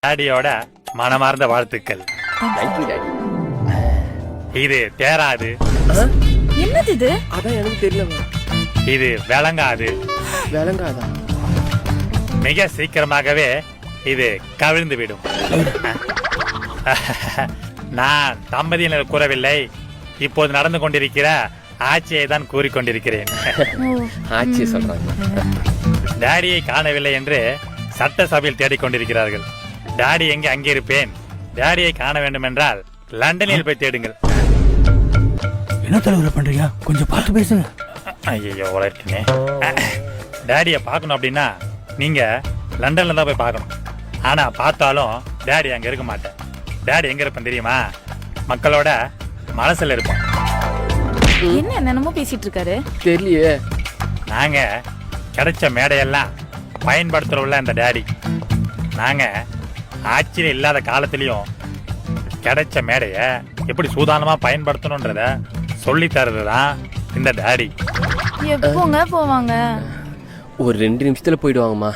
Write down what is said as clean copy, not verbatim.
டாடியோட மனமார்ந்த வாழ்த்துக்கள். Thank you daddy. இது தேராது, என்னது இது? அதான் எனக்கு தெரியலமா. இது விளங்காது, விளங்காதா? மிக சீக்கிரமாகவே இது கவிழ்ந்து விடும். நான் தம்பதியினர் கூறவில்லை, இப்போது நடந்து கொண்டிருக்கிற ஆட்சியை தான் கூறிக்கொண்டிருக்கிறேன். ஆட்சி சொல்றாங்க. டாடியை காணவில்லை என்று சட்டசபையில் தேடிக்கொண்டிருக்கிறார்கள். டாடி எங்கே? அங்கே இருப்பேன். டாடியை காண வேண்டும் என்றால் லண்டனில் போய் தேடுங்கள். என்ன தலைவரை பண்றீங்க? கொஞ்சம் பார்த்து பேசுங்க. ஐயோ வளர்க்கனே. டாடியை பார்க்கணும் அப்படின்னா நீங்க லண்டன்ல தான் போய் பார்க்கணும். ஆனா பார்த்தாலும் டாடி அங்க இருக்க மாட்டேன். டாடி எங்க இருப்பேன் தெரியுமா? மக்களோட மனசுல இருப்போம். என்ன என்னமோ பேசிட்டு இருக்காரு? தெரியலையே. நாங்க கிடைச்ச மேடையெல்லாம் பயன்படுத்துறோம்ல இந்த டாடி. நாங்க ஆட்சியில் இல்லாத காலத்திலையும் கிடைச்ச மேடைய எப்படி சூதானமா பயன்படுத்தணும்ன்றத சொல்லி தர்றதுதான் இந்த டாடி. எப்போங்க போவாங்க? ஒரு 2 நிமிஷத்துல போயிடுவாங்கம்மா.